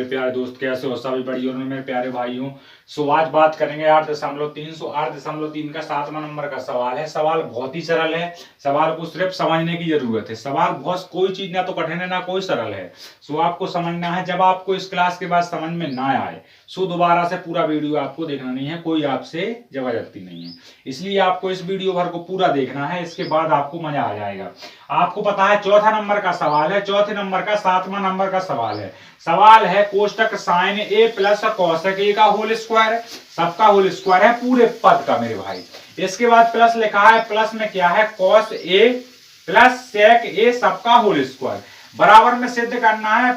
मेरे प्यारे दोस्त, कैसे हो? सभी बढ़िया हो मेरे प्यारे भाइयों। सो आज बात करेंगे 8.3। 8.3 का 7वां नंबर का सवाल है। सवाल बहुत ही सरल है। सवाल को सिर्फ समझने की जरूरत है। सवाल बहुत कोई चीज ना तो कठिन है ना कोई सरल है। सो आपको समझना है। जब आपको इस क्लास के बाद समझ में ना आए सो दोबारा से पूरा वीडियो आपको देखना नहीं है। कोई आपसे जबरदस्ती नहीं है, इसलिए आपको इस वीडियो भर को पूरा देखना है। इसके बाद आपको मजा आ जाएगा। आपको पता है चौथा नंबर का सवाल है। चौथे नंबर का 7वां नंबर का सवाल है। सवाल है कोष्टक साइन ए प्लस कोसेक ए का होल स्क्वायर। सबका होल स्क्वायर है पूरे पद का मेरे भाई। इसके बाद प्लस लिखा है। प्लस में क्या है? कॉस ए प्लस सेक ए सबका होल स्क्वायर। बराबर में सिद्ध करना है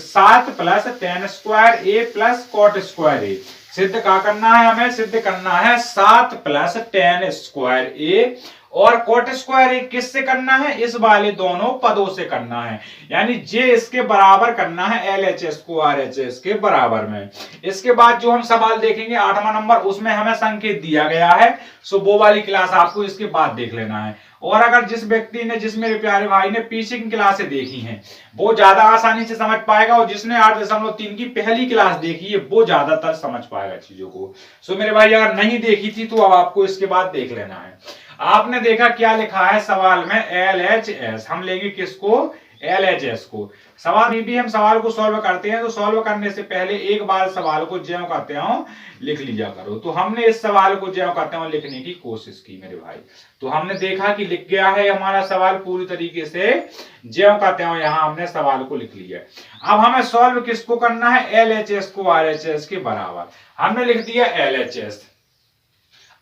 7 plus ten square a plus cot square ए। सिद्ध क्या करना है? हमें सिद्ध करना है 7 प्लस टेन स्क्वायर ए और कॉट स्क्वायर ए किससे करना है? इस वाले दोनों पदों से करना है। यानी जे इसके बराबर करना है LHS को RHS के बराबर में। इसके बाद जो हम सवाल देखेंगे 8वां नंबर, उसमें हमें संकेत दिया गया है। सो वो वाली क्लास आपको इसके बाद देख लेना है। और अगर जिस व्यक्ति ने, जिस मेरे प्यारे भाई ने पीछे की क्लासें देखी हैं वो ज्यादा आसानी से समझ पाएगा, और जिसने 8.3 की पहली क्लास देखी है वो ज्यादातर समझ पाएगा चीजों को। सो मेरे भाई अगर नहीं देखी थी तो अब आपको इसके बाद देख लेना है। आपने देखा क्या लिखा है सवाल में? LHS। हम लेंगे किसको? LHS को। सवाल में भी हम सवाल को सॉल्व करते हैं तो सॉल्व करने से पहले एक बार सवाल को ज्यों करते हो लिख लिया करो। तो हमने इस सवाल को ज्यों करते हो लिखने की कोशिश की मेरे भाई। तो हमने देखा कि लिख गया है हमारा सवाल पूरी तरीके से। ज्यों करते हो यहां हमने सवाल को लिख लिया। अब हमें सॉल्व किसको करना है? LHS को RHS के बराबर। हमने लिख दिया LHS।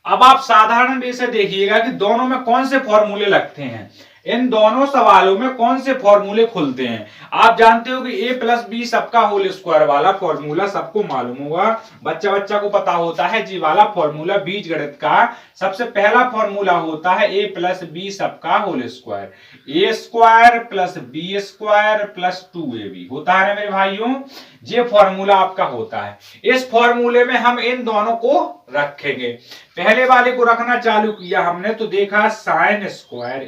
अब आप साधारण वे से देखिएगा कि दोनों में कौन से फॉर्मूले लगते हैं। इन दोनों सवालों में कौन से फॉर्मूले खुलते हैं? आप जानते हो कि ए प्लस बी सबका होल स्क्वायर वाला फॉर्मूला सबको मालूम होगा। बच्चा बच्चा को पता होता है जी वाला फॉर्मूला बीज गणित का सबसे पहला फॉर्मूला होता है ए प्लस बी सबका whole square. A square plus B square plus 2ab होता है ना मेरे भाइयों। ये फॉर्मूला आपका होता है। इस फॉर्मूले में हम इन दोनों को रखेंगे। पहले वाले को रखना चालू किया हमने तो देखा साइन स्क्वायर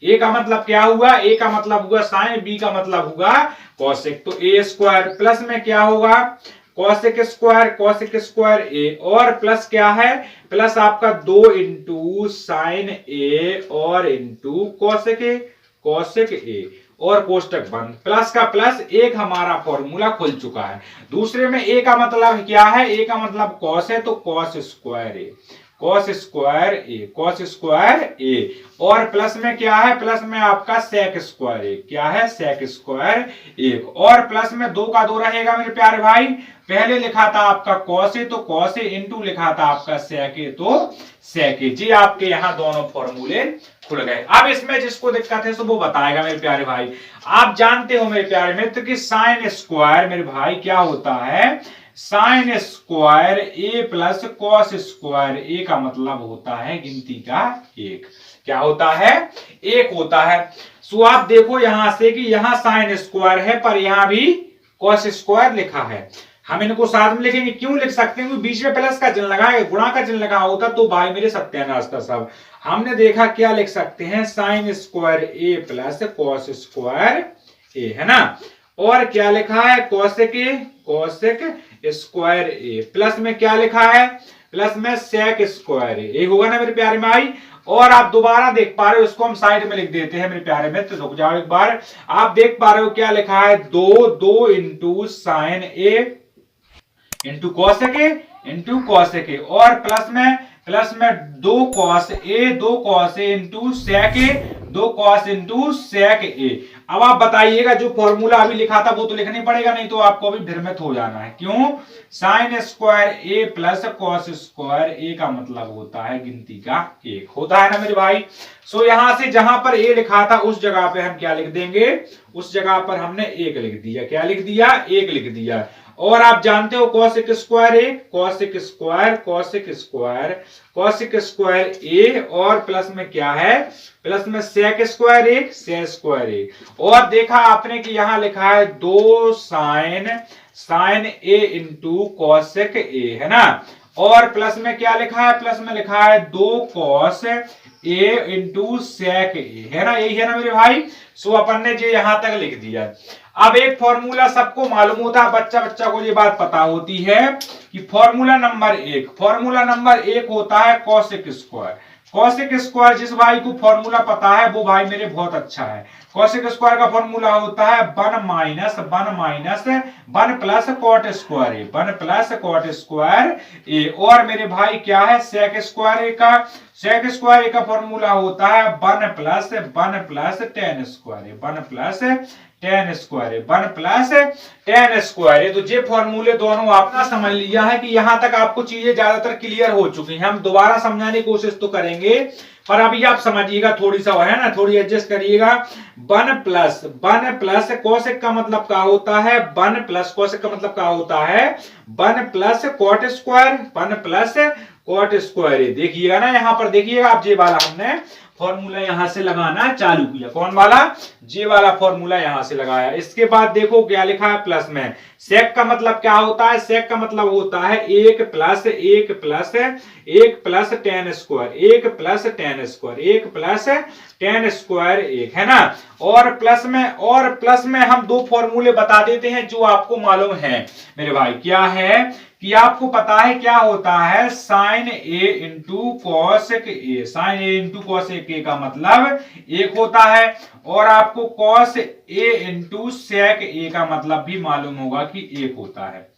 ए का मतलब क्या हुआ? ए का मतलब हुआ साइन, बी का मतलब हुआ कॉसेक। तो ए स्क्वायर प्लस में क्या होगा? कॉसेक स्क्वायर ए और प्लस क्या है? प्लस आपका 2 इंटू साइन ए और इंटू कॉसेक ए और कोष्टक बंद। प्लस का प्लस एक हमारा फॉर्मूला खुल चुका है। दूसरे में ए का मतलब क्या है? ए का मतलब कॉस है तो कॉस स्क्वायर ए और प्लस में क्या है? प्लस में आपका सेक स्क्वायर ए। क्या है? सेक स्क्वायर ए और प्लस में 2 का 2 रहेगा मेरे प्यारे भाई। पहले लिखा था आपका कॉस ए तो कॉस ए इंटू लिखा था आपका सेक ए तो सेक ए। जी आपके यहाँ दोनों फॉर्मूले खुल गए। अब इसमें जिसको दिक्कत है तो वो बताएगा मेरे प्यारे भाई। आप जानते हो मेरे प्यारे मित्र कि साइन स्क्वायर मेरे भाई क्या होता है? Sign square a plus cos square a का मतलब होता है गिनती का एक। क्या होता है? एक होता है। सो आप देखो यहां से कि यहां साइन स्क्वायर है पर यहां भी कॉस स्क्वायर लिखा है। हम इनको साथ में लिखेंगे। क्यों लिख सकते हैं? बीच में प्लस का चिन्ह लगा है, गुणा का चिन्ह लगा होता तो भाई मेरे सत्यानाश था सब। हमने देखा क्या लिख सकते हैं? Sign square a plus cos square ए, है ना। और क्या लिखा है? Cosec square a. प्लस में क्या लिखा है? प्लस में सेक स्क्वायर ए होगा ना मेरे प्यारे भाई। और आप दोबारा देख पा रहे हो, इसको हम साइड में लिख देते हैं मेरे प्यारे मित्र। रुक जाओ एक बार। आप देख पा रहे हो क्या लिखा है? 2 into sine a into cosec ए और प्लस में 2 कॉस ए इंटू सेक ए। अब आप बताइएगा जो फॉर्मूला अभी लिखा था वो तो लिखना पड़ेगा, नहीं तो आपको अभी भ्रमित हो जाना है। क्यों? Sign square a plus cos square a का मतलब होता है गिनती का एक। होता है ना मेरे भाई। सो यहां से जहां पर ए लिखा था उस जगह पे हम क्या लिख देंगे? उस जगह पर हमने एक लिख दिया। क्या लिख दिया? एक लिख दिया। और आप जानते हो कॉसेक स्क्वायर ए, कॉसेक स्क्वायर ए और प्लस में क्या है? प्लस में सेक स्क्वायर ए और देखा आपने कि यहां लिखा है 2 sine a into cosec a, है ना। और प्लस में क्या लिखा है, प्लस में लिखा है 2 cos a into sec a, है ना, यही है ना मेरे भाई। सो अपन ने ये यहां तक लिख दिया। अब एक फॉर्मूला सबको मालूम होता है, बच्चा बच्चा को ये बात पता होती है कि फॉर्मूला नंबर एक होता है कॉसेक स्क्वायर। कॉसेक स्क्वायर जिस भाई को फॉर्मूला पता है वो भाई मेरे बहुत अच्छा है। कॉसेक स्क्वायर का फॉर्मूला होता है 1 माइनस 1 प्लस कॉट स्क्वायर ए, 1 प्लस कॉट स्क्वायर ए। और मेरे भाई क्या है सेक स्क्वायर ए का, सेक स्क्वायर ए का फॉर्मूला होता है 1 प्लस टेन स्क्वायर ए, 1 प्लस टेन स्क्वायर है, 1 प्लस टेन स्क्वायर है। तो ये फॉर्मूले दोनों आपने समझ लिया है कि यहां तक आपको चीजें ज्यादातर क्लियर हो चुकी हैं। हम दोबारा समझाने की कोशिश तो करेंगे पर अभी आप समझिएगा, थोड़ी सा है ना, थोड़ी एडजस्ट करिएगा। 1 प्लस कोसेक का मतलब क्या होता है, 1 प्लस कोसेक का मतलब क्या होता है 1 plus cot square, 1 plus cot square. देखिएगा ना यहाँ पर, देखिएगा आप ये वाला हमने फॉर्मूला यहां से लगाना चालू किया। कौन वाला, जे वाला फॉर्मूला यहां से लगाया। इसके बाद देखो क्या लिखा है प्लस में, सेक का मतलब क्या होता है, सेक का मतलब होता है 1 plus ten square, 1 plus ten square, 1 plus ten square 1, है ना। और प्लस में हम दो फॉर्मूले बता देते हैं जो आपको मालूम है मेरे भाई। क्या है कि आपको पता है क्या होता है sine a into cosec a, sine a into cosec a का मतलब 1 होता है। और आपको कॉस ए इंटू सेक ए का मतलब भी मालूम होगा कि 1 होता है।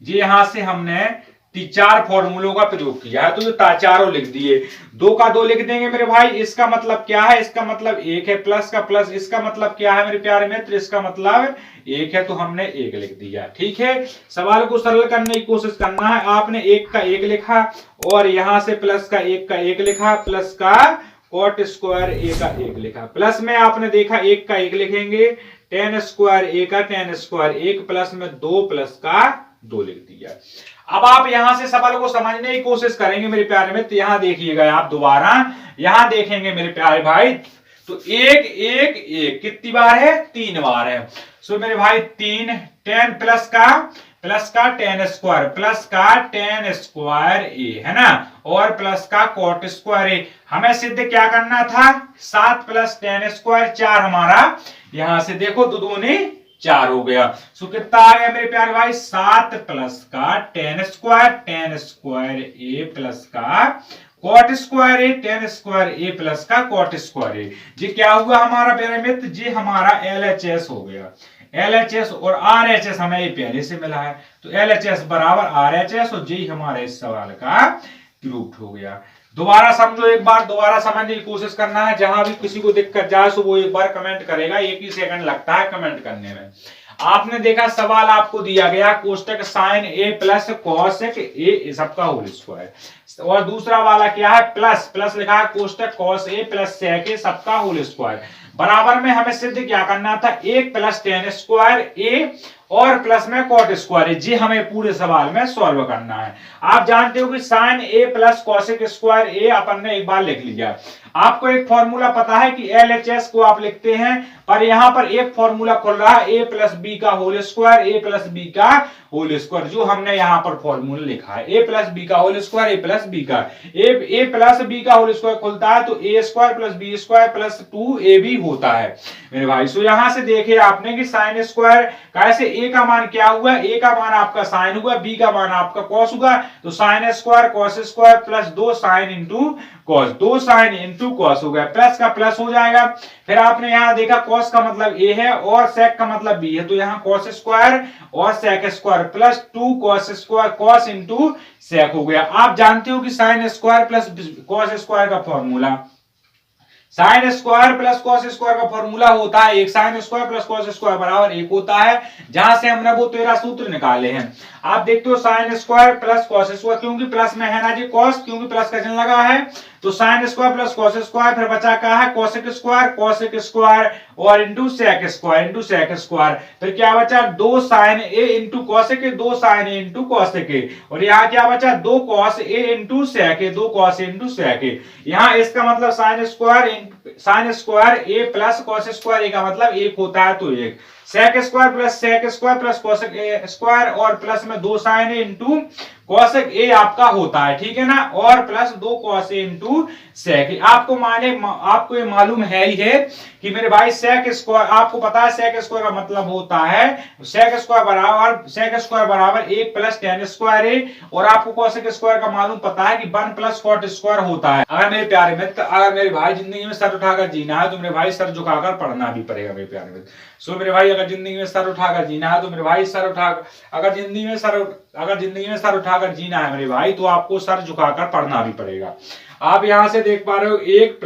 जी यहां से हमने 4 फॉर्मूलों का प्रयोग किया है, तो ये चारों लिख दिए। 2 का 2 लिख देंगे मेरे भाई। इसका मतलब क्या है, इसका मतलब 1 है, प्लस का प्लस, इसका मतलब क्या है मेरे प्यारे मित्र, इसका मतलब 1 है, तो हमने 1 लिख दिया। ठीक है, सवाल को सरल करने की कोशिश करना है। आपने 1 का 1 लिखा और यहां से प्लस का 1 का 1 लिखा, प्लस का कॉट स्क्वायर ए का 1 लिखा। प्लस में आपने देखा 1 का 1 लिखेंगे, टेन स्क्वायर ए का टेन स्क्वायर 1, प्लस में 2 प्लस का 2 लिख दिया। अब आप यहां से सवाल को समझने की कोशिश करेंगे मेरे प्यारे मित्र। यहां देखिएगा आप दोबारा, यहां देखेंगे मेरे प्यारे भाई, तो 1 1 1 कितनी बार है, 3 बार है। सो मेरे भाई 3 10 प्लस का टेन स्क्वायर, प्लस का टेन स्क्वायर ए, है ना, और प्लस का कॉट स्क्वायर ए। हमें सिद्ध क्या करना था, 7 प्लस टेन स्क्वायर 4 हमारा, यहां से देखो 2 दूनी 4 हो गया। सो कितना आ गया मेरे प्यारे भाई, 7 प्लस का टेन स्क्वायर ए प्लस का cot square A, ten square a plus का कॉट स्क्वायर ए। जी क्या हुआ हमारा प्यारे मित्र, जी हमारा LHS हो गया। LHS और RHS हमें ये पहले से मिला है, तो LHS बराबर RHS, और जी हमारे इस सवाल का प्रूफ हो गया। दोबारा समझो एक बार, दोबारा समझने की कोशिश करना है। जहां भी किसी को दिक्कत जाए तो वो एक बार कमेंट करेगा, 1 ही सेकंड लगता है कमेंट करने में। आपने देखा सवाल आपको दिया गया कोष्टक sine A plus cosec A सबका होल स्क्वायर, और दूसरा वाला क्या है प्लस लिखा है कोष्टक कॉस ए प्लस सेक ए सबका होल स्क्वायर। बराबर में हमें सिद्ध क्या करना था, 1 प्लस टेन स्क्वायर ए और प्लस में कॉट स्क्वायर, जी हमें पूरे सवाल में सॉल्व करना है। आप जानते हो कि sign A plus cosec square ए अपन ने एक बार लिख लिया। आपको एक फॉर्मूला पता है कि LHS को आप लिखते हैं, पर यहां पर एक फॉर्मूला खुल रहा है a प्लस बी का whole square, a plus b का होल स्क्वायर, जो हमने यहां पर फॉर्मूला लिखा है a प्लस बी का whole square, a plus b का a प्लस बी का होल स्क्वायर खुलता है तो a square plus B square plus 2ab होता है मेरे भाई। सो यहां से देखे आपने कि साइन स्क्वायर कैसे, a का मान क्या हुआ, a का मान आपका साइन हुआ, b का मान आपका कॉस हुआ, तो sine square cos square plus 2 sine into cos, 2 sine into cos हो गया, प्लस का प्लस हो जाएगा। फिर आपने यहां देखा कॉस का मतलब a है और सेक का मतलब b है, तो यहां कॉस स्क्वायर और sec square plus 2 cos square, cos into sec हो गया। आप जानते हो कि sine square plus cos square का formula, sine square plus cos square का फॉर्मूला होता है 1, sine square plus cos square बराबर 1 होता है, जहां से हमने वो 13 सूत्र निकाले हैं। आप देखते हो sign square plus cos square, क्योंकि प्लस में है ना जी कॉस, क्योंकि प्लस का चिन्ह लगा है, तो sine square plus cos square, फिर बचा क्या है कॉसेक स्क्वायर और इंटू सेक स्क्वायर, फिर क्या बचा 2 sine a into cosec, 2 sine a into cosec, और यहाँ क्या बचा 2 cos a into sec, 2 cos a into sec. यहाँ इसका मतलब sine square a plus cos square a का मतलब 1 होता है, तो 1 sec square plus cosec a square और प्लस में 2 sine a into cosec a आपका होता है, ठीक है ना, और plus 2 cos a into sec. आपको ये मालूम है ही है कि मेरे भाई सेक स्क्वायर, आपको पता है सेक स्क्वायर का मतलब होता है सेक स्क्वायर बराबर 1 प्लस tan स्क्वायर ए, और आपको कोसेक स्क्वायर का मालूम पता है कि 1 प्लस कॉट स्क्वायर होता है। अगर मेरे प्यारे मित्र, अगर मेरे भाई जिंदगी में सर उठाकर जीना है तो मेरे भाई सर झुकाकर पढ़ना भी पड़ेगा मेरे प्यारे मित्र। सो मेरे भाई अगर जिंदगी में सर उठाकर जीना है तो मेरे भाई अगर जिंदगी में सर उठाकर जीना है मेरे भाई, तो आपको सर झुकाकर पढ़ना भी पड़ेगा। आप यहां से देख पा रहे हो 1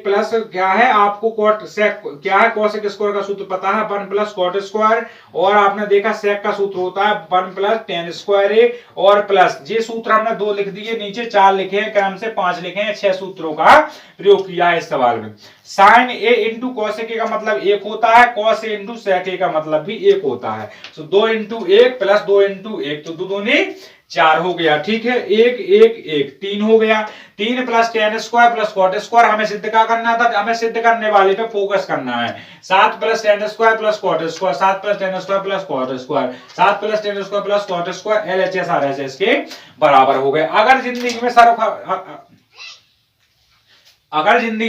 प्लस क्या है, आपको क्या है, कोसेक स्क्वायर का सूत्र पता है 1 प्लस कॉट स्क्वायर, और आपने देखा सेक का सूत्र होता है 1 प्लस tan स्क्वायर ए, और प्लस ये सूत्र हमने 2 लिख दिए, नीचे 4 लिखे हैं, क्रम से 5 लिखे हैं, 6 सूत्रों का प्रयोग किया है इस सवाल में। साइन ए इंटू कोसेक ए का मतलब 1 होता है, कॉस ए इंटू सेक ए का मतलब भी 1 होता है। तो 2 इंटू 1 प्लस 2 इंटू 1, तो 2 दूनी 4 हो गया, ठीक है, 1 1 1 3 हो गया। 3 plus tan square plus cot square, हमें सिद्ध क्या करना था, हमें सिद्ध करने वाले पे फोकस करना है। 7 plus tan square plus cot square, 7 plus tan square plus cot square, 7 plus tan square plus cot square, LHS RHS के बराबर हो गए। अगर जिंदगी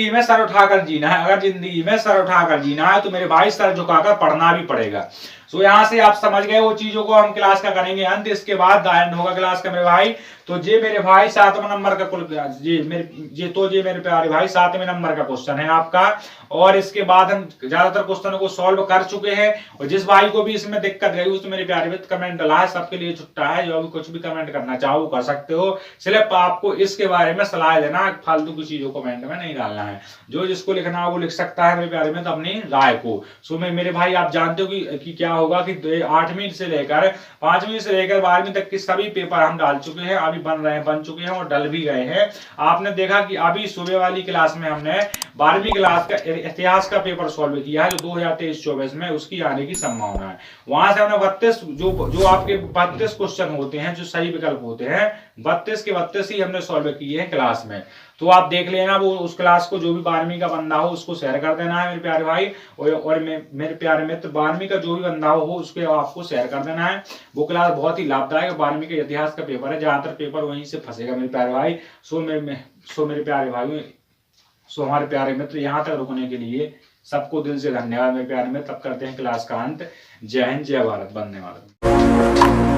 में सर उठाकर जीना है तो मेरे भाई सर झुकाकर पढ़ना भी पड़ेगा। सो यहाँ से आप समझ गए वो चीजों को, हम क्लास का करेंगे अंत, इसके बाद एंड होगा क्लास का मेरे भाई। तो ये मेरे भाई 7वें नंबर का ये मेरे प्यारे भाई 7वें नंबर का क्वेश्चन है आपका, और इसके बाद हम ज्यादातर क्वेश्चनों को सॉल्व कर चुके हैं। और जिस भाई को भी इसमें दिक्कत रही उस मेरे प्यारे मित्र कमेंट डला है, सबके लिए छुट्टा है, जो भी कुछ भी कमेंट करना चाहो कर सकते हो। सिर्फ आपको इसके बारे में सलाह देना, फालतू की चीजों को कमेंट में नहीं डालना है। जो जिसको लिखना है वो लिख सकता है मेरे प्यारे मित्र अपनी राय को। सो मेरे भाई आप जानते हो कि क्या होगा कि 8वीं से लेकर 5वीं से लेकर 12वीं तक के सभी पेपर हम डाल चुके हैं, अभी बन चुके हैं और डल भी गए हैं। आपने देखा कि अभी सुबह वाली क्लास में हमने 12वीं क्लास का इतिहास का पेपर सॉल्व किया है, जो 2023-24 में उसकी आने की संभावना है। वहां से हमने 32 जो आपके 32 क्वेश्चन होते हैं, जो सही विकल्प होते हैं, 32 के 32 ही हमने सॉल्व किए हैं क्लास में। तो आप देख लेना, वो उस क्लास को जो भी 12वीं का बंदा हो उसको शेयर कर देना है मेरे प्यारे भाई, और मेरे प्यारे मित्र 12वीं का जो भी बंदा हो उसके आपको शेयर कर देना है। वो क्लास बहुत ही लाभदायक 12वीं के इतिहास का पेपर है, ज्यादातर पेपर वहीं से फंसेगा मेरे प्यारे भाई। सो मेरे प्यारे भाई, हमारे प्यारे मित्र यहाँ तक रुकने के लिए सबको दिल से धन्यवाद मेरे प्यारे मित्र। तब करते हैं क्लास का अंत। जय हिंद, जय भारत, वंदे मातरम।